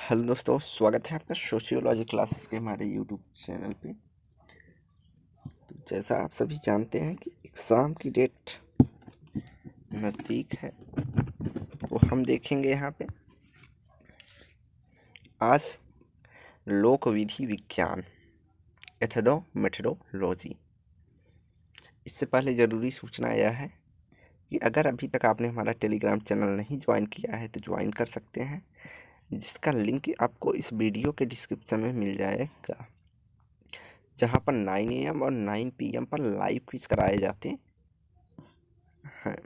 Hello दोस्तों, स्वागत है आपका सोशियोलॉजी क्लासेस के हमारे यूट्यूब चैनल पे। तो जैसा आप सभी जानते हैं कि एग्ज़ाम की डेट नज़दीक है, तो हम देखेंगे यहाँ पे आज लोक विधि विज्ञान मेथडोलॉजी। इससे पहले ज़रूरी सूचना यह है कि अगर अभी तक आपने हमारा टेलीग्राम चैनल नहीं ज्वाइन किया है तो ज्वाइन कर सकते हैं, जिसका लिंक आपको इस वीडियो के डिस्क्रिप्शन में मिल जाएगा, जहाँ पर 9 AM और 9 PM पर लाइव क्विज कराए जाते हैं।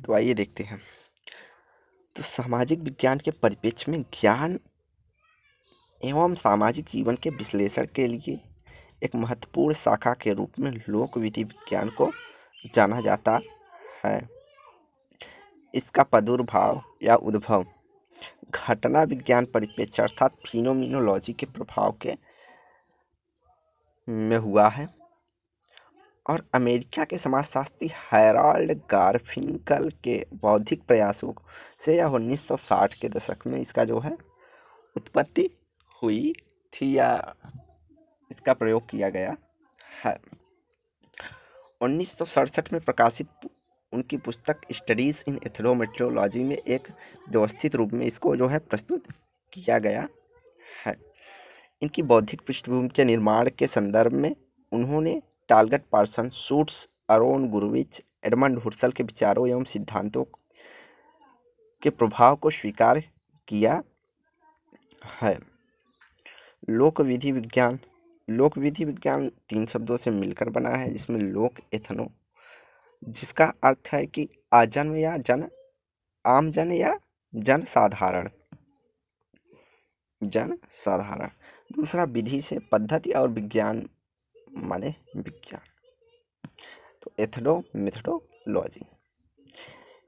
तो आइए देखते हैं। तो सामाजिक विज्ञान के परिप्रेक्ष्य में ज्ञान एवं सामाजिक जीवन के विश्लेषण के लिए एक महत्वपूर्ण शाखा के रूप में लोक विधि विज्ञान को जाना जाता है। इसका प्रादुर्भाव या उद्भव घटना विज्ञान परिप्रेक्ष्य अर्थात फिनोमिनोलॉजी के प्रभाव के में हुआ है और अमेरिका के समाजशास्त्री हैराल्ड गारफिंकल के बौद्धिक प्रयासों से यह 1960 के दशक में इसका जो है उत्पत्ति हुई थी या इसका प्रयोग किया गया है। 1967 में प्रकाशित उनकी पुस्तक स्टडीज इन एथनोमेट्रोलॉजी में एक व्यवस्थित रूप में इसको जो है प्रस्तुत किया गया है। इनकी बौद्धिक पृष्ठभूमि के निर्माण के संदर्भ में उन्होंने टालगट पार्सन, शूट्स, अरोन गुरविच, एडमंड हुर्सल के विचारों एवं सिद्धांतों के प्रभाव को स्वीकार किया है। लोक विधि विज्ञान 3 शब्दों से मिलकर बना है, जिसमें लोक एथनो, जिसका अर्थ है कि आजन्म या जन, आमजन या जन साधारण। दूसरा विधि से पद्धति और विज्ञान माने विज्ञान, तो एथनो मेथडोलॉजी।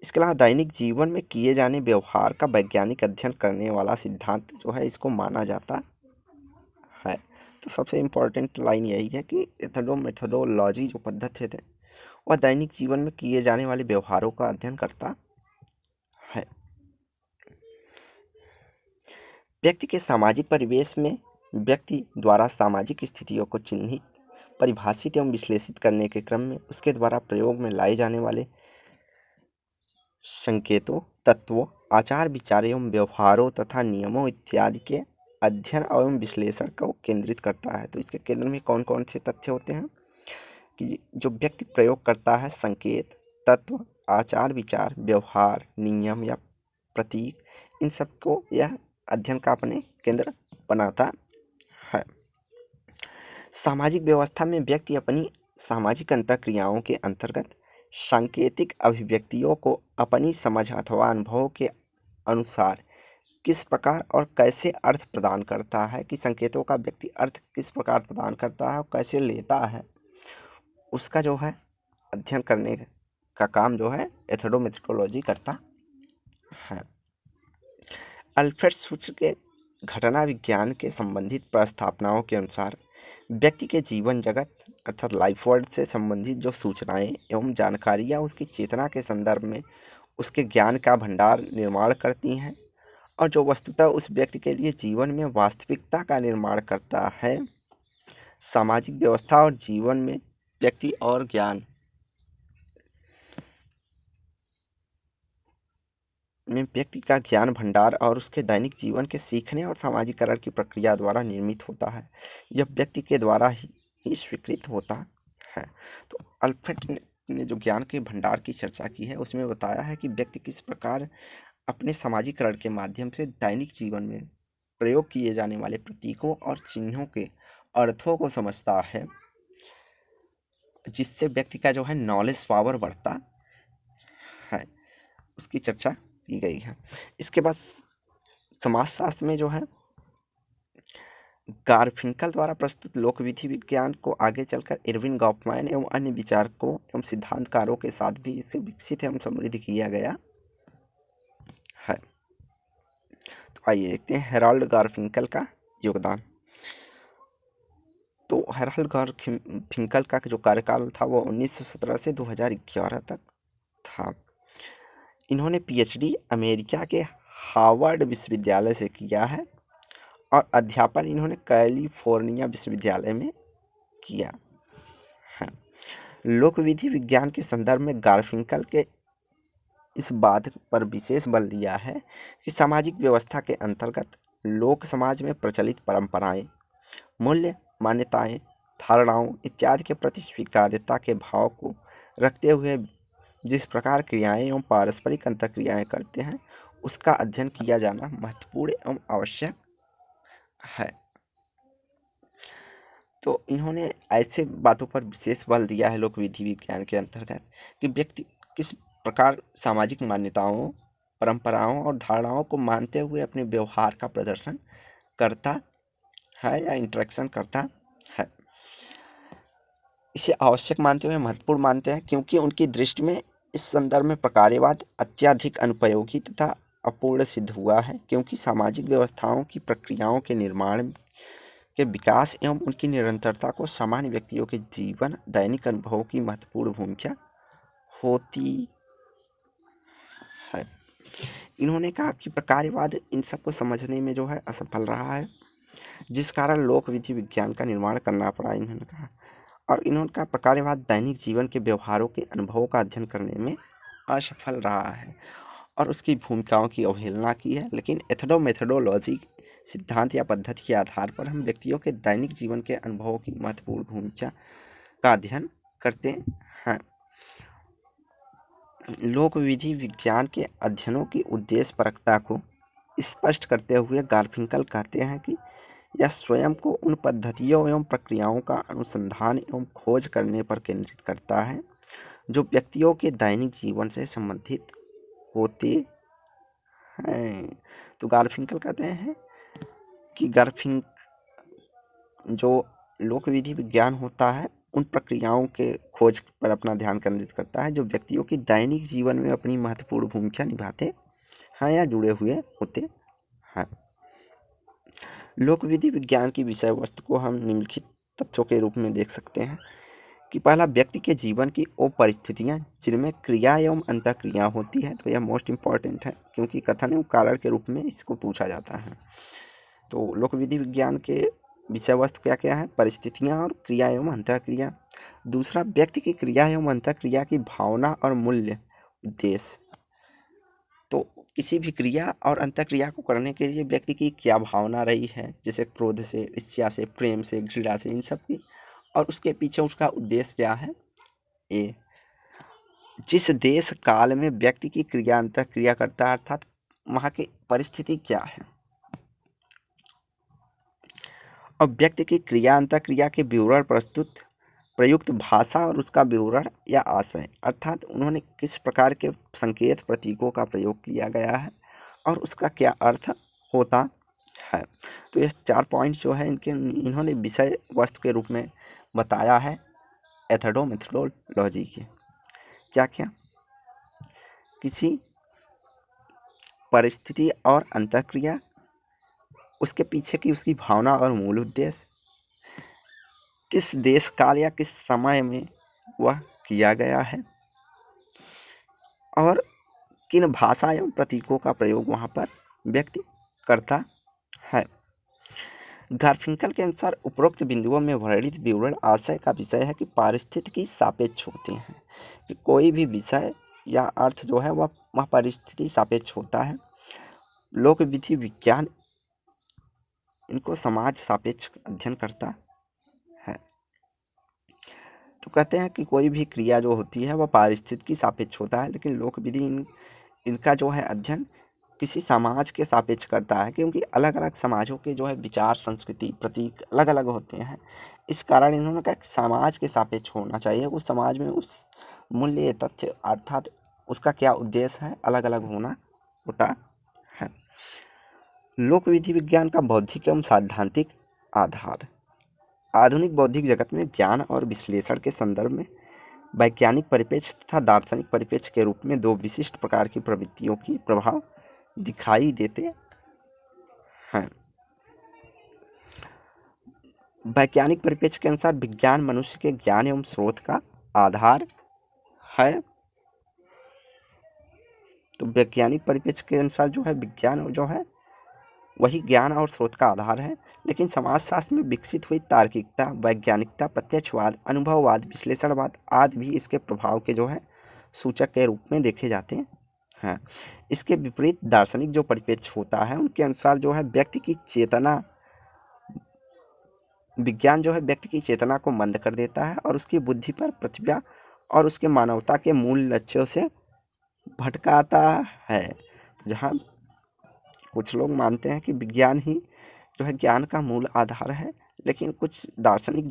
इसके अलावा दैनिक जीवन में किए जाने व्यवहार का वैज्ञानिक अध्ययन करने वाला सिद्धांत जो है इसको माना जाता है। तो सबसे इम्पोर्टेंट लाइन यही है कि मेथडोलॉजी जो पद्धति है वह दैनिक जीवन में किए जाने वाले व्यवहारों का अध्ययन करता है। व्यक्ति के सामाजिक परिवेश में व्यक्ति द्वारा सामाजिक स्थितियों को चिन्हित, परिभाषित एवं विश्लेषित करने के क्रम में उसके द्वारा प्रयोग में लाए जाने वाले संकेतों, तत्वों, आचार विचार एवं व्यवहारों तथा नियमों इत्यादि के अध्ययन एवं विश्लेषण को केंद्रित करता है। तो इसके केंद्र में कौन कौन से तथ्य होते हैं कि जो व्यक्ति प्रयोग करता है, संकेत, तत्व, आचार विचार, व्यवहार, नियम या प्रतीक, इन सबको यह अध्ययन का अपने केंद्र बनाता है। सामाजिक व्यवस्था में व्यक्ति अपनी सामाजिक अंतःक्रियाओं के अंतर्गत सांकेतिक अभिव्यक्तियों को अपनी समझ अथवा अनुभव के अनुसार किस प्रकार और कैसे अर्थ प्रदान करता है, कि संकेतों का व्यक्ति अर्थ किस प्रकार प्रदान करता है और कैसे लेता है, उसका जो है अध्ययन करने का काम जो है एथनोमेट्रोलॉजी करता है। अल्फ्रेड सूत्र के घटना विज्ञान के संबंधित प्रस्तावनाओं के अनुसार व्यक्ति के जीवन जगत अर्थात लाइफ वर्ल्ड से संबंधित जो सूचनाएं एवं जानकारियां उसकी चेतना के संदर्भ में उसके ज्ञान का भंडार निर्माण करती हैं और जो वस्तुतः उस व्यक्ति के लिए जीवन में वास्तविकता का निर्माण करता है। सामाजिक व्यवस्था और जीवन में व्यक्ति और ज्ञान में व्यक्ति का ज्ञान भंडार और उसके दैनिक जीवन के सीखने और सामाजिकरण की प्रक्रिया द्वारा निर्मित होता है। यह व्यक्ति के द्वारा ही स्वीकृत होता है। तो अल्फ्रेड ने जो ज्ञान के भंडार की चर्चा की है उसमें बताया है कि व्यक्ति किस प्रकार अपने सामाजिकरण के माध्यम से दैनिक जीवन में प्रयोग किए जाने वाले प्रतीकों और चिन्हों के अर्थों को समझता है, जिससे व्यक्ति का जो है नॉलेज पावर बढ़ता है, उसकी चर्चा की गई है। इसके बाद समाजशास्त्र में जो है गारफिंकल द्वारा प्रस्तुत लोक विधि विज्ञान को आगे चलकर इरविन गॉफमैन एवं अन्य विचारकों एवं सिद्धांतकारों के साथ भी इसे विकसित एवं समृद्ध किया गया है। तो आइए देखते हैं हैराल्ड गारफिंकल का योगदान। तो हैराल्ड गारफिंकल का जो कार्यकाल था वो 1917 से 2011 तक था। इन्होंने पीएचडी अमेरिका के हार्वर्ड विश्वविद्यालय से किया है और अध्यापन इन्होंने कैलिफोर्निया विश्वविद्यालय में किया है। लोक विधि विज्ञान के संदर्भ में गार्फिंकल के इस बात पर विशेष बल दिया है कि सामाजिक व्यवस्था के अंतर्गत लोक समाज में प्रचलित परंपराएं, मूल्य, मान्यताएं, धारणाओं इत्यादि के प्रति स्वीकार्यता के भाव को रखते हुए जिस प्रकार क्रियाएं एवं पारस्परिक अंतःक्रियाएं करते हैं, उसका अध्ययन किया जाना महत्वपूर्ण एवं आवश्यक है। तो इन्होंने ऐसे बातों पर विशेष बल दिया है लोक विधि विज्ञान के अंतर्गत कि व्यक्ति किस प्रकार सामाजिक मान्यताओं, परंपराओं और धारणाओं को मानते हुए अपने व्यवहार का प्रदर्शन करता है या इंटरेक्शन करता है। इसे आवश्यक मानते हुए महत्वपूर्ण मानते हैं क्योंकि उनकी दृष्टि में इस संदर्भ में प्रकार्यवाद अत्यधिक अनुपयोगी तथा अपूर्ण सिद्ध हुआ है, क्योंकि सामाजिक व्यवस्थाओं की प्रक्रियाओं के निर्माण के विकास एवं उनकी निरंतरता को सामान्य व्यक्तियों के जीवन, दैनिक अनुभवों की महत्वपूर्ण भूमिका होती है। इन्होंने कहा कि प्रकार्यवाद इन सबको समझने में जो है असफल रहा है, जिस कारण लोक विधि विज्ञान का निर्माण करना पड़ा, इन्होंने कहा। और इन्होंने कहा प्रकार्यवाद दैनिक जीवन के व्यवहारों के अनुभवों का अध्ययन करने में असफल रहा है और उसकी भूमिकाओं की अवहेलना की है, लेकिन मेथडोलॉजी सिद्धांत या पद्धति के आधार पर हम व्यक्तियों के दैनिक जीवन के अनुभवों की महत्वपूर्ण भूमिका का अध्ययन करते हैं। लोक विधि विज्ञान के अध्ययनों की उद्देश्यपरकता को स्पष्ट करते हुए गार्फिंकल कहते हैं कि यह स्वयं को उन पद्धतियों एवं प्रक्रियाओं का अनुसंधान एवं खोज करने पर केंद्रित करता है जो व्यक्तियों के दैनिक जीवन से संबंधित होते हैं। तो गार्फिंकल कहते हैं कि जो लोक विधि विज्ञान होता है उन प्रक्रियाओं के खोज पर अपना ध्यान केंद्रित करता है जो व्यक्तियों की दैनिक जीवन में अपनी महत्वपूर्ण भूमिका निभाते हैं या जुड़े हुए होते हैं। लोक विधि विज्ञान की विषय वस्तु को हम निम्नलिखित तथ्यों के रूप में देख सकते हैं कि पहला, व्यक्ति के जीवन की वो परिस्थितियाँ जिनमें क्रिया एवं अंतःक्रिया होती है। तो यह मोस्ट इम्पॉर्टेंट है क्योंकि कथन एवं कारण के रूप में इसको पूछा जाता है। तो लोक विधि विज्ञान के विषय वस्तु क्या क्या है? परिस्थितियाँ और क्रिया एवं अंतःक्रिया। दूसरा, व्यक्ति की क्रिया एवं अंतःक्रिया की भावना और मूल्य उद्देश्य। तो किसी भी क्रिया और अंतःक्रिया को करने के लिए व्यक्ति की क्या भावना रही है, जैसे क्रोध से, ईर्ष्या से, प्रेम से, घृणा से, इन सब की, और उसके पीछे उसका उद्देश्य क्या है। ए, जिस देश काल में व्यक्ति की क्रिया अंतःक्रिया करता है अर्थात वहाँ की परिस्थिति क्या है, और व्यक्ति की क्रिया अंतःक्रिया के विवरण प्रस्तुत प्रयुक्त भाषा और उसका विवरण या आशय, अर्थात उन्होंने किस प्रकार के संकेत प्रतीकों का प्रयोग किया गया है और उसका क्या अर्थ होता है। तो ये 4 पॉइंट्स जो है इन्होंने विषय वस्तु के रूप में बताया है मेथडोलॉजी के। क्या क्या? किसी परिस्थिति और अंतःक्रिया, उसके पीछे की उसकी भावना और मूल उद्देश्य, किस देश काल या किस समय में वह किया गया है, और किन भाषा एवं प्रतीकों का प्रयोग वहाँ पर व्यक्ति करता है। गार्फिंकल के अनुसार उपरोक्त बिंदुओं में वर्णित विवरण आशय का विषय है कि पारिस्थितिकी सापेक्ष होते हैं, कि कोई भी विषय या अर्थ जो है वह परिस्थिति सापेक्ष होता है। लोक विधि विज्ञान इनको समाज सापेक्ष अध्ययन करता है। तो कहते हैं कि कोई भी क्रिया जो होती है वह पारिस्थितिकी सापेक्ष होता है, लेकिन लोक विधि इनका जो है अध्ययन किसी समाज के सापेक्ष करता है, क्योंकि अलग अलग समाजों के जो है विचार, संस्कृति, प्रतीक अलग अलग होते हैं। इस कारण इन्होंने कहा कि समाज के सापेक्ष होना चाहिए, उस समाज में उस मूल्य तथ्य अर्थात उसका क्या उद्देश्य है अलग अलग होना होता है। लोक विधि विज्ञान का बौद्धिक एवं सैद्धांतिक आधार। आधुनिक बौद्धिक जगत में ज्ञान और विश्लेषण के संदर्भ में वैज्ञानिक परिप्रेक्ष्य तथा दार्शनिक परिप्रेक्ष्य के रूप में दो विशिष्ट प्रकार की प्रवृत्तियों की प्रभाव दिखाई देते हैं। वैज्ञानिक परिप्रेक्ष्य के अनुसार विज्ञान मनुष्य के ज्ञान एवं स्रोत का आधार है। तो वैज्ञानिक परिप्रेक्ष्य के अनुसार जो है विज्ञान जो है वही ज्ञान और स्रोत का आधार है, लेकिन समाजशास्त्र में विकसित हुई तार्किकता, वैज्ञानिकता, प्रत्यक्षवाद, अनुभववाद, विश्लेषणवाद आदि भी इसके प्रभाव के जो है सूचक के रूप में देखे जाते हैं। हाँ, इसके विपरीत दार्शनिक जो परिप्रेक्ष्य होता है उनके अनुसार जो है व्यक्ति की चेतना, विज्ञान जो है व्यक्ति की चेतना को मंद कर देता है और उसकी बुद्धि पर, प्रतिभा और उसके मानवता के मूल लक्ष्यों से भटकाता है। जहाँ कुछ लोग मानते हैं कि विज्ञान ही जो है ज्ञान का मूल आधार है, लेकिन कुछ दार्शनिक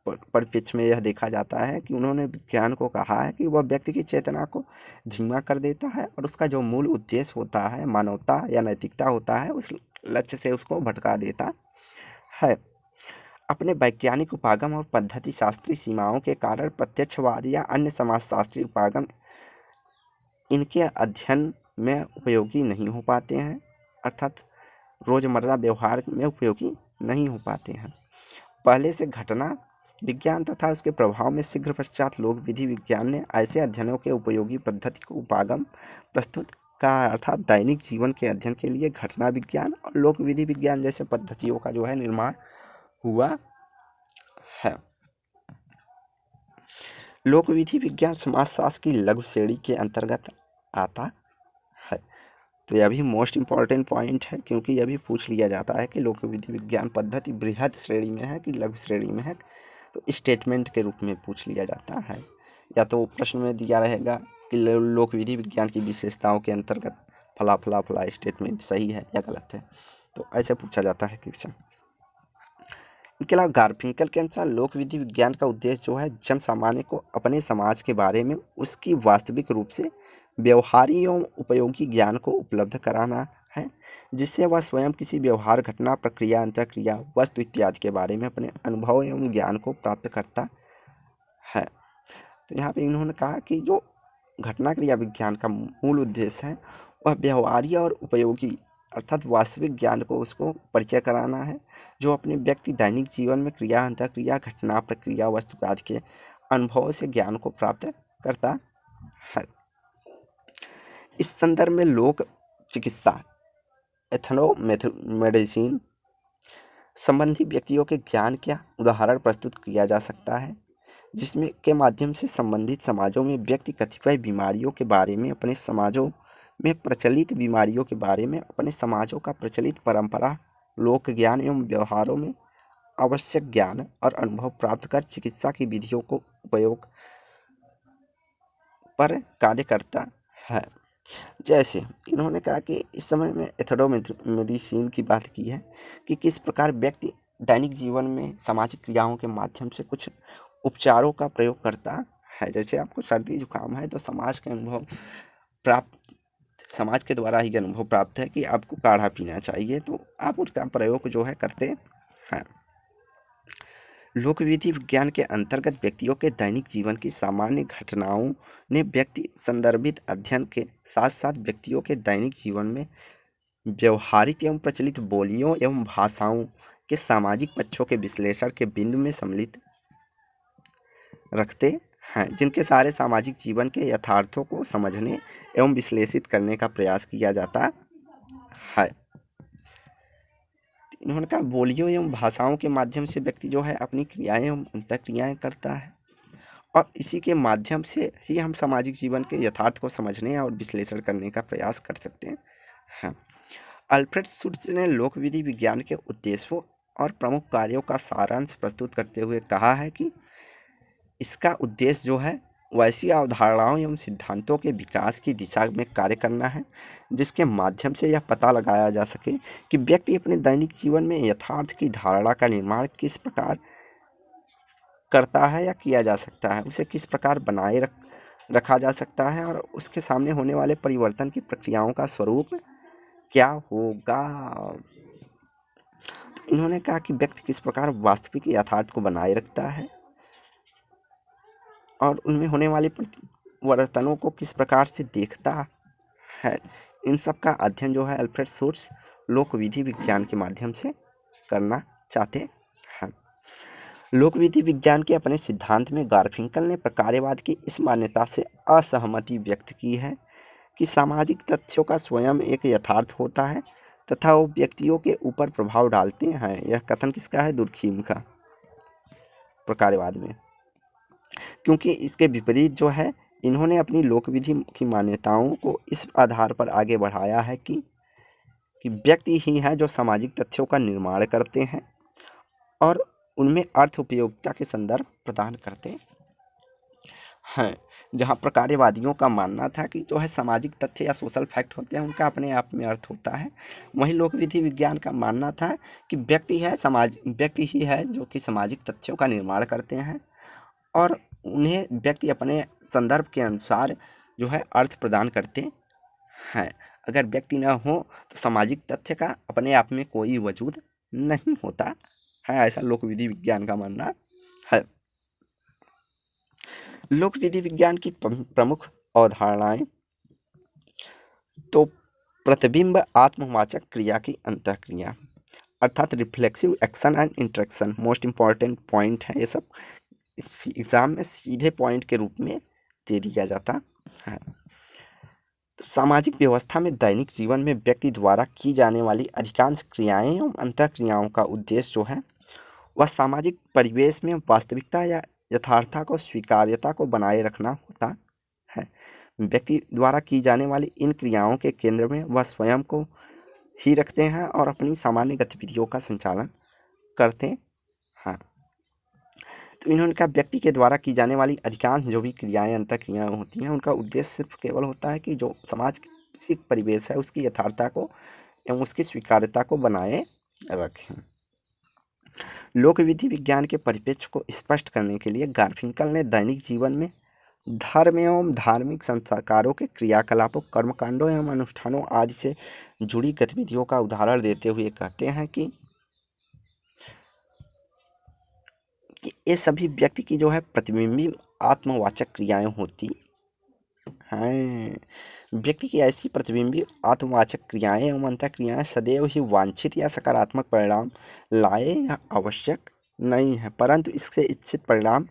परिप्रेक्ष्य में यह देखा जाता है कि उन्होंने विज्ञान को कहा है कि वह व्यक्ति की चेतना को धीमा कर देता है और उसका जो मूल उद्देश्य होता है, मानवता या नैतिकता होता है, उस लक्ष्य से उसको भटका देता है। अपने वैज्ञानिक उपागम और पद्धति शास्त्रीय सीमाओं के कारण प्रत्यक्षवाद या अन्य समाजशास्त्रीय उपागम इनके अध्ययन में उपयोगी नहीं हो पाते हैं, अर्थात रोजमर्रा व्यवहार में उपयोगी नहीं हो पाते हैं। पहले से घटना विज्ञान तथा उसके प्रभाव में शीघ्र पश्चात लोक विधि विज्ञान ने ऐसे अध्ययनों के उपयोगी पद्धति को उपागम प्रस्तुत का, अर्थात दैनिक जीवन के अध्ययन के लिए घटना विज्ञान और लोक विधि विज्ञान जैसे पद्धतियों का जो है निर्माण हुआ है। लोक विधि विज्ञान समाजशास्त्र की लघु श्रेणी के अंतर्गत आता है। तो यह भी मोस्ट इम्पॉर्टेंट पॉइंट है, क्योंकि यह भी पूछ लिया जाता है कि लोक विधि विज्ञान पद्धति बृहद श्रेणी में है कि लघु श्रेणी में है, तो स्टेटमेंट के रूप में पूछ लिया जाता है, या तो प्रश्न में दिया रहेगा कि लोक विधि विज्ञान की विशेषताओं के अंतर्गत फला फला फला स्टेटमेंट सही है या गलत है, तो ऐसे पूछा जाता है क्वेश्चन। इसके अलावा गारफिंकल के अनुसार लोक विधि विज्ञान का उद्देश्य जो है जन सामान्य को अपने समाज के बारे में उसकी वास्तविक रूप से व्यवहारी एवं उपयोगी ज्ञान को उपलब्ध कराना है, जिससे वह स्वयं किसी व्यवहार, घटना, प्रक्रिया, अंतःक्रिया, वस्तु इत्यादि के बारे में अपने अनुभव एवं ज्ञान को प्राप्त करता है। तो यहाँ पे इन्होंने कहा कि जो घटना क्रिया विज्ञान का मूल उद्देश्य है वह व्यवहार्य और उपयोगी अर्थात वास्तविक ज्ञान को उसको परिचय कराना है, जो अपने व्यक्ति दैनिक जीवन में क्रिया, अंतःक्रिया, घटना, प्रक्रिया, वस्तु आदि के अनुभवों से ज्ञान को प्राप्त करता है। इस संदर्भ में लोक चिकित्सा, एथनोमेडिसिन संबंधी व्यक्तियों के ज्ञान का उदाहरण प्रस्तुत किया जा सकता है, जिसमें के माध्यम से संबंधित समाजों में व्यक्ति कतिपय बीमारियों के बारे में, अपने समाजों में प्रचलित बीमारियों के बारे में, अपने समाजों का प्रचलित परंपरा, लोक ज्ञान एवं व्यवहारों में आवश्यक ज्ञान और अनुभव प्राप्त कर चिकित्सा की विधियों को उपयोग पर कार्य करता है। जैसे इन्होंने कहा कि इस समय में एथनोमेडिसिन की बात की है कि किस प्रकार व्यक्ति दैनिक जीवन में सामाजिक क्रियाओं के माध्यम से कुछ उपचारों का प्रयोग करता है। जैसे आपको सर्दी जुकाम है तो समाज के द्वारा ही अनुभव प्राप्त है कि आपको काढ़ा पीना चाहिए, तो आप उसका प्रयोग जो है करते हैं। लोक विधि विज्ञान के अंतर्गत व्यक्तियों के दैनिक जीवन की सामान्य घटनाओं ने व्यक्ति संदर्भित अध्ययन के साथ साथ व्यक्तियों के दैनिक जीवन में व्यवहारिक एवं प्रचलित बोलियों एवं भाषाओं के सामाजिक पक्षों के विश्लेषण के बिंदु में सम्मिलित रखते हैं, जिनके सारे सामाजिक जीवन के यथार्थों को समझने एवं विश्लेषित करने का प्रयास किया जाता है। इन्होंने कहा बोलियों एवं भाषाओं के माध्यम से व्यक्ति जो है अपनी क्रियाएं एवं अंतःक्रियाएं करता है, और इसी के माध्यम से ही हम सामाजिक जीवन के यथार्थ को समझने और विश्लेषण करने का प्रयास कर सकते हैं। अल्फ्रेड शुट्ज़ ने लोक विधि विज्ञान के उद्देश्यों और प्रमुख कार्यों का सारांश प्रस्तुत करते हुए कहा है कि इसका उद्देश्य जो है वैसी अवधारणाओं एवं सिद्धांतों के विकास की दिशा में कार्य करना है, जिसके माध्यम से यह पता लगाया जा सके कि व्यक्ति अपने दैनिक जीवन में यथार्थ की धारणा का निर्माण किस प्रकार करता है या किया जा सकता है, उसे किस प्रकार बनाए रखा जा सकता है, और उसके सामने होने वाले परिवर्तन की प्रक्रियाओं का स्वरूप क्या होगा। तो इन्होंने कहा कि व्यक्ति किस प्रकार वास्तविक यथार्थ को बनाए रखता है और उनमें होने वाले परिवर्तनों को किस प्रकार से देखता है, इन सब का अध्ययन जो है अल्फ्रेड शुट्ज़ लोक विधि विज्ञान के माध्यम से करना चाहते हैं। लोक विधि विज्ञान के अपने सिद्धांत में गारफिंकल ने प्रकार्यवाद की इस मान्यता से असहमति व्यक्त की है कि सामाजिक तथ्यों का स्वयं एक यथार्थ होता है तथा वो व्यक्तियों के ऊपर प्रभाव डालते हैं। यह कथन किसका है? दुर्खीम का, प्रकारवाद में। क्योंकि इसके विपरीत जो है, इन्होंने अपनी लोकविधि की मान्यताओं को इस आधार पर आगे बढ़ाया है कि व्यक्ति ही है जो सामाजिक तथ्यों का निर्माण करते हैं और उनमें अर्थ उपयोगिता के संदर्भ प्रदान करते हैं। जहाँ प्रकारवादियों का मानना था कि जो है सामाजिक तथ्य या सोशल फैक्ट होते हैं उनका अपने आप में अर्थ होता है, वहीं लोकविधि विज्ञान का मानना था कि व्यक्ति ही है जो कि सामाजिक तथ्यों का निर्माण करते हैं और उन्हें व्यक्ति अपने संदर्भ के अनुसार जो है अर्थ प्रदान करते हैं। अगर व्यक्ति न हो तो सामाजिक तथ्य का अपने आप में कोई वजूद नहीं होता है, ऐसा लोकविधि विज्ञान का मानना है। लोकविधि विज्ञान की प्रमुख अवधारणाएं तो प्रतिबिंब आत्मवाचक क्रिया की अंतःक्रिया अर्थात reflexive action and interaction most important point है। ये सब एग्जाम में सीधे पॉइंट के रूप में दे दिया जाता है। तो सामाजिक व्यवस्था में दैनिक जीवन में व्यक्ति द्वारा की जाने वाली अधिकांश क्रियाएं एवं अंतःक्रियाओं का उद्देश्य जो है वह सामाजिक परिवेश में वास्तविकता या यथार्थता को स्वीकार्यता को बनाए रखना होता है। व्यक्ति द्वारा की जाने वाली इन क्रियाओं के केंद्र में वह स्वयं को ही रखते हैं और अपनी सामान्य गतिविधियों का संचालन करते हैं। तो इन्होंने कहा व्यक्ति के द्वारा की जाने वाली अधिकांश जो भी क्रियाएं अंतःक्रियाएं होती हैं उनका उद्देश्य सिर्फ केवल होता है कि जो सामाजिक परिवेश है उसकी यथार्थता को एवं उसकी स्वीकार्यता को बनाए रखें। लोकविधि विज्ञान के परिप्रेक्ष्य को स्पष्ट करने के लिए गार्फिंकल ने दैनिक जीवन में धर्म एवं धार्मिक संस्कारों के क्रियाकलापों, कर्मकांडों एवं अनुष्ठानों आदि से जुड़ी गतिविधियों का उदाहरण देते हुए कहते हैं कि ये सभी व्यक्ति की जो है प्रतिबिंबी आत्मवाचक क्रियाएं होती हैं। व्यक्ति की ऐसी प्रतिबिंबी आत्मवाचक क्रियाएं एवं अंतःक्रियाएं सदैव ही वांछित या सकारात्मक परिणाम लाए या आवश्यक नहीं है, परंतु इससे इच्छित परिणाम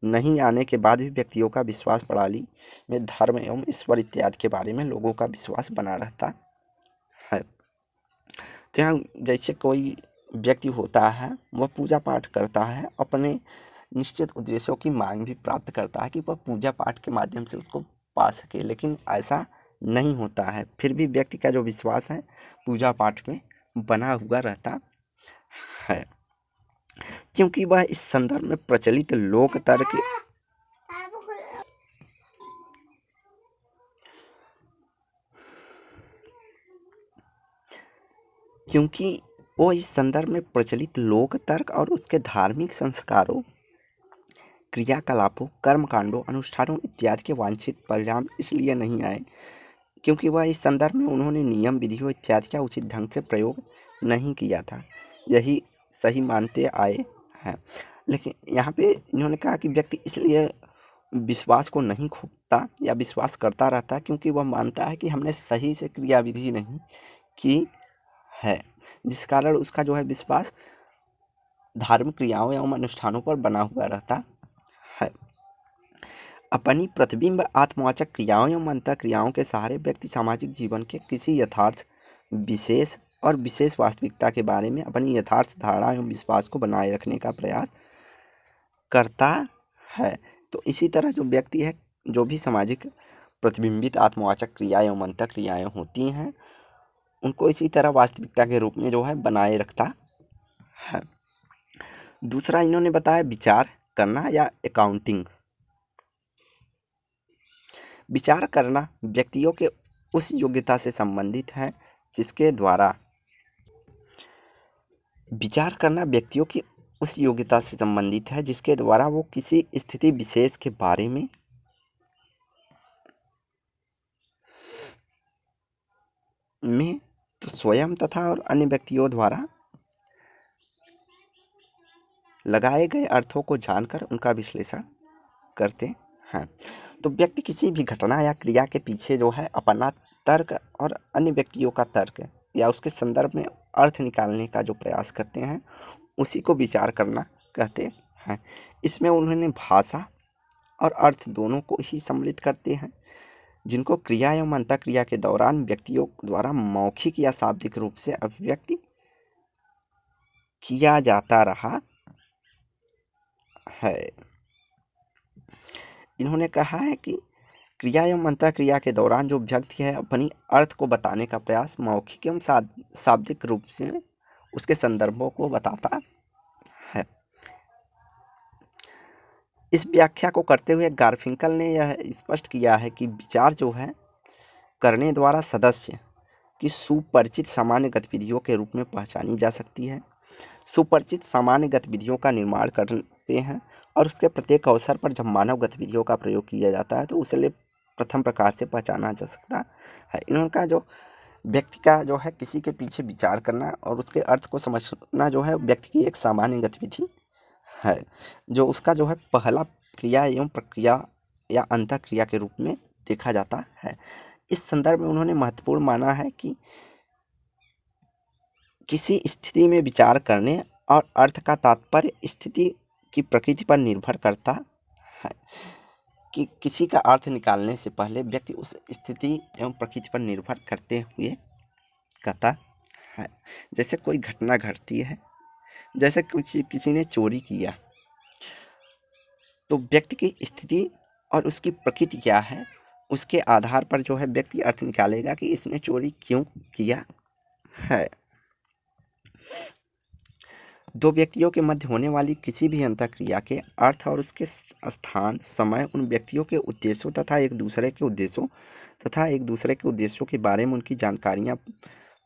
नहीं आने के बाद भी व्यक्तियों का विश्वास प्रणाली में धर्म एवं ईश्वर इत्यादि के बारे में लोगों का विश्वास बना रहता है। तो यहाँ जैसे कोई व्यक्ति होता है वह पूजा पाठ करता है, अपने निश्चित उद्देश्यों की मांग भी प्राप्त करता है कि वह पूजा पाठ के माध्यम से उसको पा सके, लेकिन ऐसा नहीं होता है। फिर भी व्यक्ति का जो विश्वास है पूजा पाठ में बना हुआ रहता है, क्योंकि वह इस संदर्भ में प्रचलित लोक तर्क क्योंकि वो इस संदर्भ में प्रचलित लोक तर्क और उसके धार्मिक संस्कारों, क्रियाकलापों, कर्मकांडों, अनुष्ठानों इत्यादि के वांछित परिणाम इसलिए नहीं आए क्योंकि वह इस संदर्भ में उन्होंने नियम, विधियों इत्यादि का उचित ढंग से प्रयोग नहीं किया था, यही सही मानते आए हैं। लेकिन यहाँ पे इन्होंने कहा कि व्यक्ति इसलिए विश्वास को नहीं खोता या विश्वास करता रहता क्योंकि वह मानता है कि हमने सही से क्रिया विधि नहीं की है, जिस कारण उसका जो है विश्वास धार्मिक क्रियाओं एवं अनुष्ठानों पर बना हुआ रहता है। अपनी प्रतिबिंब आत्मवाचक क्रियाओं एवं अंतःक्रियाओं के सहारे व्यक्ति सामाजिक जीवन के किसी यथार्थ, विशेष और विशेष वास्तविकता के बारे में अपनी यथार्थ धारणा एवं विश्वास को बनाए रखने का प्रयास करता है। तो इसी तरह जो व्यक्ति है, जो भी सामाजिक प्रतिबिंबित आत्मवाचक क्रिया एवं अंतःक्रियाएं होती हैं उनको इसी तरह वास्तविकता के रूप में जो है बनाए रखता है। दूसरा इन्होंने बताया विचार करना या अकाउंटिंग। विचार करना व्यक्तियों के उस योग्यता से संबंधित है जिसके द्वारा विचार करना व्यक्तियों की उस योग्यता से संबंधित है जिसके द्वारा वो किसी स्थिति विशेष के बारे में तो स्वयं तथा और अन्य व्यक्तियों द्वारा लगाए गए अर्थों को जानकर उनका विश्लेषण करते हैं। तो व्यक्ति किसी भी घटना या क्रिया के पीछे जो है अपना तर्क और अन्य व्यक्तियों का तर्क या उसके संदर्भ में अर्थ निकालने का जो प्रयास करते हैं उसी को विचार करना कहते हैं। इसमें उन्होंने भाषा और अर्थ दोनों को ही सम्मिलित करते हैं। जिनको क्रिया एवं अंतःक्रिया के दौरान व्यक्तियों द्वारा मौखिक या शाब्दिक रूप से अभिव्यक्ति किया जाता रहा है। इन्होंने कहा है कि क्रिया एवं अंतःक्रिया के दौरान जो व्यक्ति है अपनी अर्थ को बताने का प्रयास मौखिक एवं शाब्दिक रूप से उसके संदर्भों को बताता है। इस व्याख्या को करते हुए गारफिंकल ने यह स्पष्ट किया है कि विचार जो है करने द्वारा सदस्य की सुपरिचित सामान्य गतिविधियों के रूप में पहचानी जा सकती है। सुपरिचित सामान्य गतिविधियों का निर्माण करते हैं और उसके प्रत्येक अवसर पर जब मानव गतिविधियों का प्रयोग किया जाता है तो उसे प्रथम प्रकार से पहचाना जा सकता है। इनका जो व्यक्ति का जो है किसी के पीछे विचार करना और उसके अर्थ को समझना जो है व्यक्ति की एक सामान्य गतिविधि है, जो उसका जो है पहला क्रिया एवं प्रक्रिया या अंतःक्रिया के रूप में देखा जाता है। इस संदर्भ में उन्होंने महत्वपूर्ण माना है कि किसी स्थिति में विचार करने और अर्थ का तात्पर्य स्थिति की प्रकृति पर निर्भर करता है, कि किसी का अर्थ निकालने से पहले व्यक्ति उस स्थिति एवं प्रकृति पर निर्भर करते हुए कहता है। जैसे कोई घटना घटती है, जैसे किसी ने चोरी किया, तो व्यक्ति की स्थिति और उसकी प्रकृति क्या है उसके आधार पर जो है व्यक्ति अर्थ निकालेगा कि इसने चोरी क्यों किया है। दो व्यक्तियों के मध्य होने वाली किसी भी अंतःक्रिया के अर्थ और उसके स्थान, समय उन व्यक्तियों के उद्देश्यों तथा एक दूसरे के उद्देश्यों के बारे में उनकी जानकारियां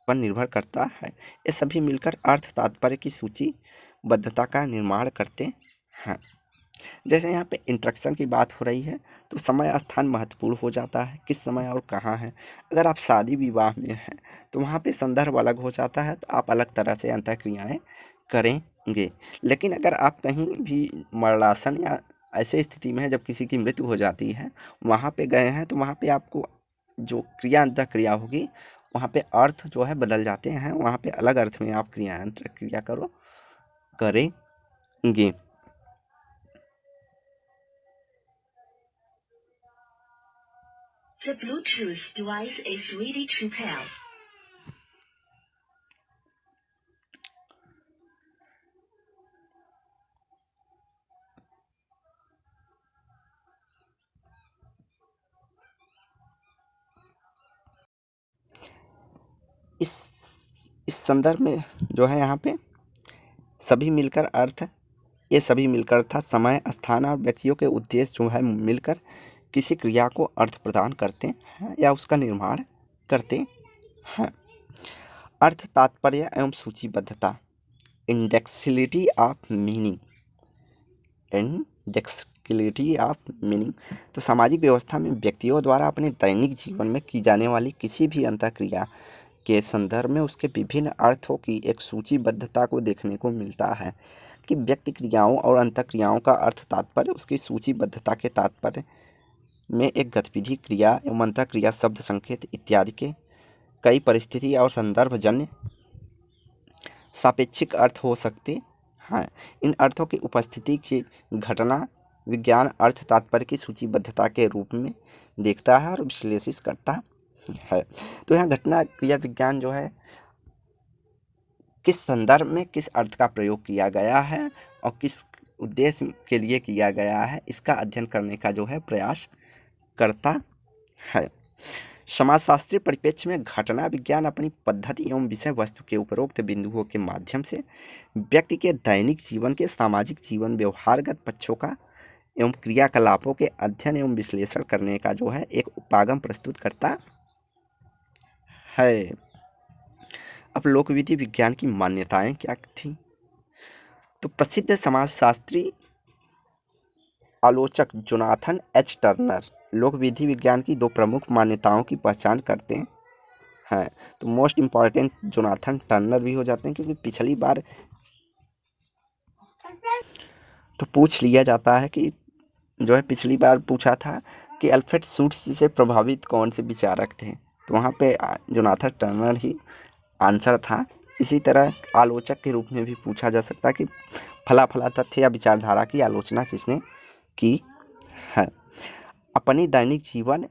पर निर्भर करता है। ये सभी मिलकर अर्थ तात्पर्य की सूचीबद्धता का निर्माण करते हैं। जैसे यहाँ पे इंट्रक्शन की बात हो रही है तो समय स्थान महत्वपूर्ण हो जाता है, किस समय और कहाँ है। अगर आप शादी विवाह में हैं तो वहाँ पे संदर्भ अलग हो जाता है, तो आप अलग तरह से अंतःक्रियाएं करेंगे। लेकिन अगर आप कहीं भी मरणासन या ऐसे स्थिति में है जब किसी की मृत्यु हो जाती है, वहाँ पे गए हैं, तो वहाँ पे आपको जो क्रिया अंतःक्रिया होगी वहाँ पे अर्थ जो है बदल जाते हैं, वहाँ पे अलग अर्थ में आप क्रिया अंतःक्रिया करेंगे। The Bluetooth device is ready to pair. इस संदर्भ में जो है यहाँ पे सभी मिलकर अर्थ, ये सभी मिलकर था समय, स्थान और व्यक्तियों के उद्देश्य जो है मिलकर किसी क्रिया को अर्थ प्रदान करते हैं या उसका निर्माण करते हैं। अर्थ, तात्पर्य एवं सूचीबद्धता, इंडेक्सिलिटी ऑफ मीनिंग, तो सामाजिक व्यवस्था में व्यक्तियों द्वारा अपने दैनिक जीवन में की जाने वाली किसी भी अंतःक्रिया के संदर्भ में उसके विभिन्न अर्थों की एक सूचीबद्धता को देखने को मिलता है, कि व्यक्ति क्रियाओं और अंतःक्रियाओं का अर्थ तात्पर्य उसकी सूचीबद्धता के तात्पर्य में एक गतिविधि, क्रिया एवं अंतःक्रिया, शब्द, संकेत इत्यादि के कई परिस्थिति और संदर्भजन्य सापेक्षिक अर्थ हो सकते हैं। इन अर्थों की उपस्थिति की घटना विज्ञान अर्थ तात्पर्य की सूचीबद्धता के रूप में देखता है और विश्लेषित करता है। तो यहाँ घटना क्रिया विज्ञान जो है किस संदर्भ में किस अर्थ का प्रयोग किया गया है और किस उद्देश्य के लिए किया गया है, इसका अध्ययन करने का जो है प्रयास करता है। समाजशास्त्रीय परिप्रेक्ष्य में घटना विज्ञान अपनी पद्धति एवं विषय वस्तु के उपरोक्त बिंदुओं के माध्यम से व्यक्ति के दैनिक जीवन के सामाजिक जीवन व्यवहारगत पक्षों का एवं क्रियाकलापों के अध्ययन एवं विश्लेषण करने का जो है एक उपागम प्रस्तुत करता है। अब लोकविधि विज्ञान की मान्यताएं क्या थी? तो प्रसिद्ध समाजशास्त्री आलोचक जोनाथन एच टर्नर लोकविधि विज्ञान की दो प्रमुख मान्यताओं की पहचान करते हैं। तो मोस्ट इम्पॉर्टेंट जोनाथन टर्नर भी हो जाते हैं, क्योंकि पिछली बार तो पूछ लिया जाता है कि जो है पिछली बार पूछा था कि अल्फ्रेड शूट्स से प्रभावित कौन से विचारक थे, तो वहाँ पे जोनाथन टर्नर ही आंसर था। इसी तरह आलोचक के रूप में भी पूछा जा सकता है कि फला फला तथ्य या विचारधारा की आलोचना किसने की है। अपनी दैनिक जीवन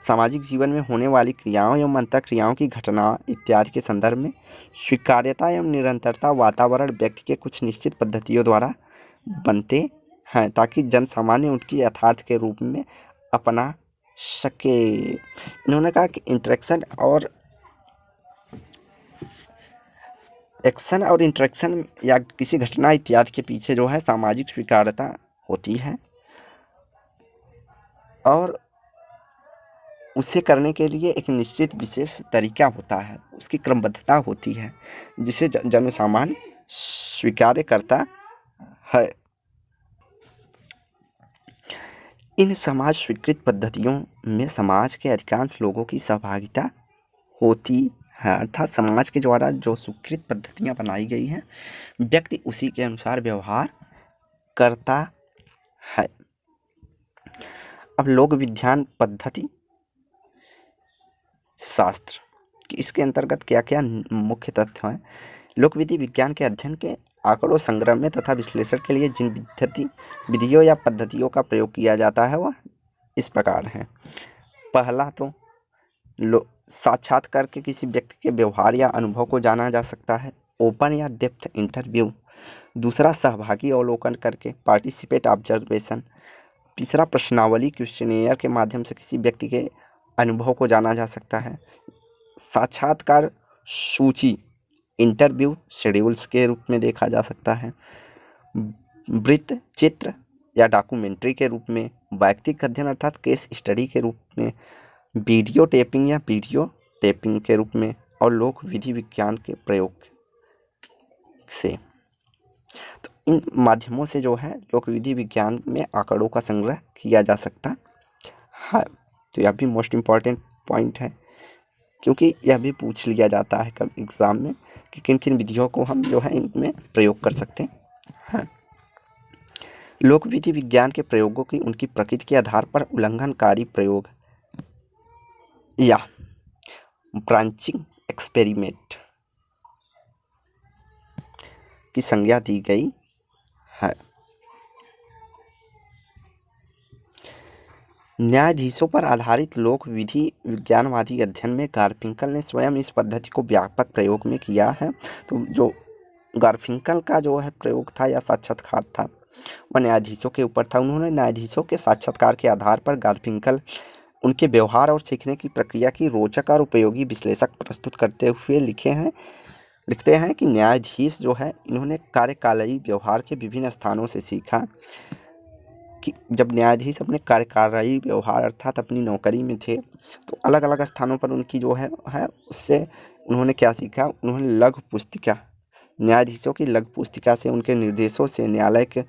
सामाजिक जीवन में होने वाली क्रियाओं एवं अंतःक्रियाओं की घटना इत्यादि के संदर्भ में स्वीकार्यता एवं निरंतरता वातावरण व्यक्ति के कुछ निश्चित पद्धतियों द्वारा बनते हैं ताकि जन सामान्य उनकी यथार्थ के रूप में अपना सके। इन्होंने कहा कि इंटरेक्शन और एक्शन और इंटरेक्शन या किसी घटना इत्यादि के पीछे जो है सामाजिक स्वीकार्यता होती है और उसे करने के लिए एक निश्चित विशेष तरीका होता है, उसकी क्रमबद्धता होती है जिसे जन सामान्य स्वीकार करता है। इन समाज स्वीकृत पद्धतियों में समाज के अधिकांश लोगों की सहभागिता होती है, अर्थात समाज के द्वारा जो स्वीकृत पद्धतियां बनाई गई हैं व्यक्ति उसी के अनुसार व्यवहार करता है। अब लोक विज्ञान पद्धति शास्त्र कि इसके अंतर्गत क्या क्या मुख्य तथ्य हैं। लोक विधि विज्ञान के अध्ययन के आंकड़ों संग्रह में तथा विश्लेषण के लिए जिन विधियों या पद्धतियों का प्रयोग किया जाता है वह इस प्रकार है। पहला तो साक्षात्कार के किसी व्यक्ति के व्यवहार या अनुभव को जाना जा सकता है, ओपन या डेप्थ इंटरव्यू। दूसरा सहभागी अवलोकन करके, पार्टिसिपेट ऑब्जर्वेशन। तीसरा प्रश्नावली क्वेश्चनेयर के माध्यम से किसी व्यक्ति के अनुभव को जाना जा सकता है। साक्षात्कार सूची इंटरव्यू शेड्यूल्स के रूप में देखा जा सकता है। वृत्त चित्र या डॉक्यूमेंट्री के रूप में, वैयक्तिक अध्ययन अर्थात केस स्टडी के रूप में, वीडियो टेपिंग या वीडियो टेपिंग के रूप में और लोक विधि विज्ञान के प्रयोग से। तो इन माध्यमों से जो है लोक विधि विज्ञान में आंकड़ों का संग्रह किया जा सकता है। तो यह भी मोस्ट इम्पॉर्टेंट पॉइंट है क्योंकि यह भी पूछ लिया जाता है कब एग्जाम में कि किन किन विधियों को हम जो है इनमें प्रयोग कर सकते हैं। लोक विधि विज्ञान के प्रयोगों की उनकी प्रकृति के आधार पर उल्लंघनकारी प्रयोग या ब्रांचिंग एक्सपेरिमेंट की संज्ञा दी गई है। न्यायाधीशों पर आधारित लोक विधि विज्ञानवादी अध्ययन में गारफिंकल ने स्वयं इस पद्धति को व्यापक प्रयोग में किया है। तो जो गारफिंकल का जो है प्रयोग था या साक्षात्कार था वह न्यायाधीशों के ऊपर था। उन्होंने न्यायाधीशों के साक्षात्कार के आधार पर गारफिंकल उनके व्यवहार और सीखने की प्रक्रिया की रोचक और उपयोगी विश्लेषक प्रस्तुत करते हुए लिखते हैं कि न्यायाधीश जो है इन्होंने कार्यकालीन व्यवहार के विभिन्न स्थानों से सीखा कि जब न्यायाधीश अपने कार्यकालीन व्यवहार अर्थात अपनी नौकरी में थे तो अलग अलग स्थानों पर उनकी जो है उससे उन्होंने क्या सीखा। उन्होंने लघु पुस्तिका, न्यायाधीशों की लघु पुस्तिका से उनके निर्देशों से न्यायालय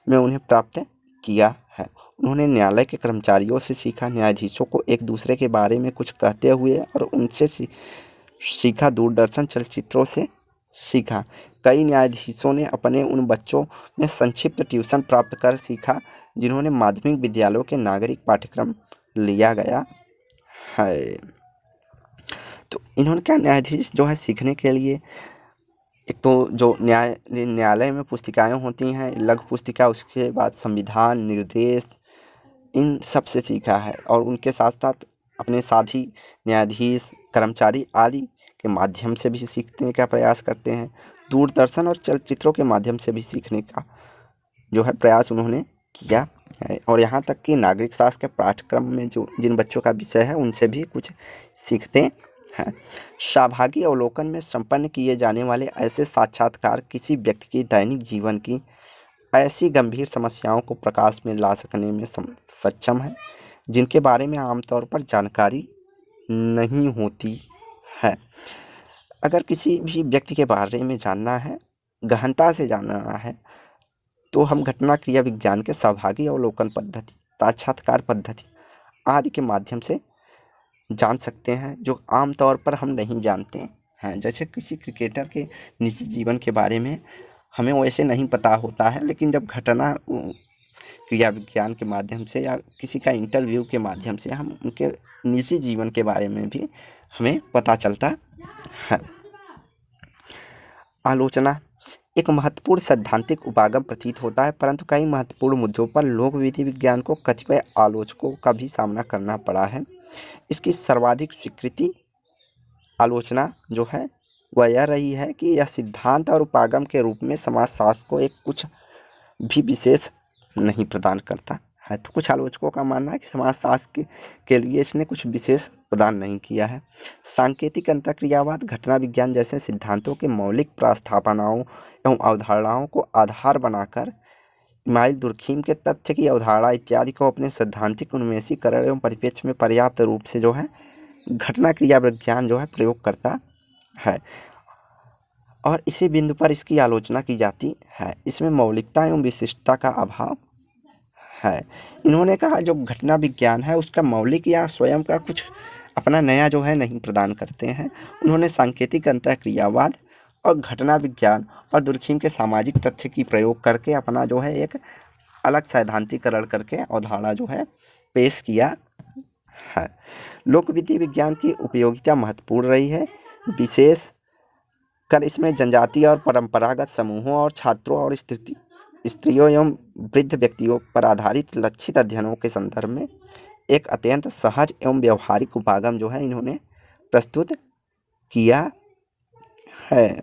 में उन्हें प्राप्त किया है। उन्होंने न्यायालय के कर्मचारियों से सीखा, न्यायाधीशों को एक दूसरे के बारे में कुछ कहते हुए और उनसे सीखा, दूरदर्शन चलचित्रों से सीखा। कई न्यायाधीशों ने अपने उन बच्चों में संक्षिप्त ट्यूशन प्राप्त कर सीखा जिन्होंने माध्यमिक विद्यालयों के नागरिक पाठ्यक्रम लिया गया है। तो इन्होंने क्या न्यायाधीश जो है सीखने के लिए एक तो जो न्यायालय में पुस्तिकाएं होती हैं लघु पुस्तिका, उसके बाद संविधान, निर्देश, इन सब से सीखा है और उनके साथ साथ अपने साथी न्यायाधीश, कर्मचारी आदि के माध्यम से भी सीखने का प्रयास करते हैं। दूरदर्शन और चलचित्रों के माध्यम से भी सीखने का जो है प्रयास उन्होंने किया है और यहाँ तक कि नागरिक शास्त्र के पाठ्यक्रम में जो जिन बच्चों का विषय है उनसे भी कुछ सीखते हैं। सहभागी अवलोकन में संपन्न किए जाने वाले ऐसे साक्षात्कार किसी व्यक्ति की दैनिक जीवन की ऐसी गंभीर समस्याओं को प्रकाश में ला सकने में सक्षम है जिनके बारे में आमतौर पर जानकारी नहीं होती है। अगर किसी भी व्यक्ति के बारे में जानना है, गहनता से जानना है, तो हम घटना क्रिया विज्ञान के सहभागी अवलोकन पद्धति, साक्षात्कार पद्धति आदि के माध्यम से जान सकते हैं जो आमतौर पर हम नहीं जानते हैं। जैसे किसी क्रिकेटर के निजी जीवन के बारे में हमें वैसे नहीं पता होता है, लेकिन जब घटना क्रिया विज्ञान के माध्यम से या किसी का इंटरव्यू के माध्यम से हम उनके निजी जीवन के बारे में भी हमें पता चलता है। आलोचना, एक महत्वपूर्ण सैद्धांतिक उपागम प्रतीत होता है, परंतु कई महत्वपूर्ण मुद्दों पर लोक विधि विज्ञान को कतिपय आलोचकों का भी सामना करना पड़ा है। इसकी सर्वाधिक स्वीकृति आलोचना जो है वह यह रही है कि यह सिद्धांत और उपागम के रूप में समाजशास्त्र को एक कुछ भी विशेष नहीं प्रदान करता है। तो कुछ आलोचकों का मानना है कि समाजशास्त्र के लिए इसने कुछ विशेष प्रदान नहीं किया है। सांकेतिक अंतःक्रियावाद, घटना विज्ञान जैसे सिद्धांतों के मौलिक प्रस्थापनाओं एवं अवधारणाओं को आधार बनाकर इमाइल दुर्खीम के तथ्य की अवधारणा इत्यादि को अपने सैद्धांतिक उन्मेषीकरण एवं परिप्रेक्ष्य में पर्याप्त रूप से जो है घटना क्रिया विज्ञान जो है प्रयोग करता है, और इसी बिंदु पर इसकी आलोचना की जाती है। इसमें मौलिकता एवं विशिष्टता का अभाव है। इन्होंने कहा जो घटना विज्ञान है उसका मौलिक या स्वयं का कुछ अपना नया जो है नहीं प्रदान करते हैं। उन्होंने सांकेतिक अंतःक्रियावाद और घटना विज्ञान और दुर्खीम के सामाजिक तथ्य की प्रयोग करके अपना जो है एक अलग सैद्धांतिकरण करके अवधारणा जो है पेश किया है। लोक विधि विज्ञान की उपयोगिता महत्वपूर्ण रही है, विशेष कर इसमें जनजातीय और परंपरागत समूहों और छात्रों और स्त्रियों एवं वृद्ध व्यक्तियों पर आधारित लक्षित अध्ययनों के संदर्भ में एक अत्यंत सहज एवं व्यवहारिक उपागम जो है इन्होंने प्रस्तुत किया है।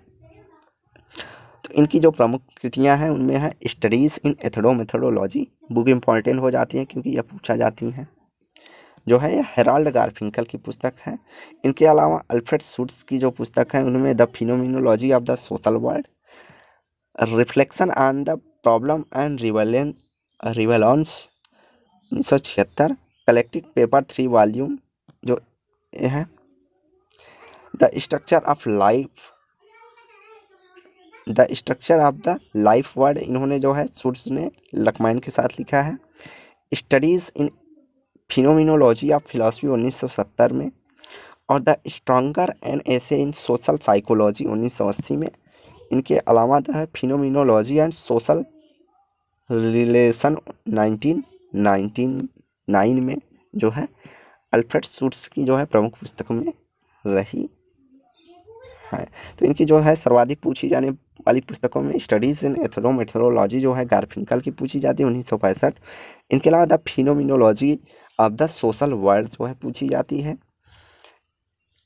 तो इनकी जो प्रमुख कृतियां हैं उनमें है स्टडीज इन एथनोमेथोडोलॉजी, बुक इम्पॉर्टेंट हो जाती है क्योंकि यह पूछा जाती हैं, जो है यह हेराल्ड गारफिंकल की पुस्तक है। इनके अलावा अल्फ्रेड शुट्ज की जो पुस्तक है उनमें the phenomenology of the social world, reflection on the problem and relevance 1976, collective paper 3 volume जो है, the structure of life word इन्होंने जो है शुट्ज ने लकमैन के साथ लिखा है। Studies in phenomenology of philosophy 1970 में, और the stronger and essay in social psychology 1980 में। इनके अलावा the phenomenology and social relation 1999 में जो है अल्फ्रेड शुट्ज की जो है प्रमुख पुस्तकों में रही है। तो इनकी जो है सर्वाधिक पूछी जाने वाली पुस्तकों में स्टडीज इन एथनोमेथोडोलॉजी जो है गारफिंकल की पूछी जाती है 1965। इनके अलावा the phenomenology of the social world जो है पूछी जाती है,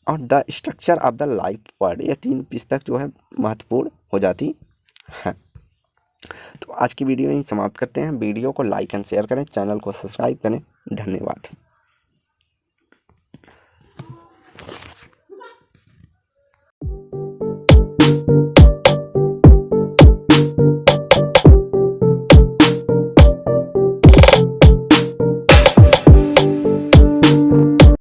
और the structure of the life word, ये 3 पुस्तक जो है महत्वपूर्ण हो जाती है। तो आज की वीडियो यहीं समाप्त करते हैं। वीडियो को लाइक एंड शेयर करें, चैनल को सब्सक्राइब करें। धन्यवाद।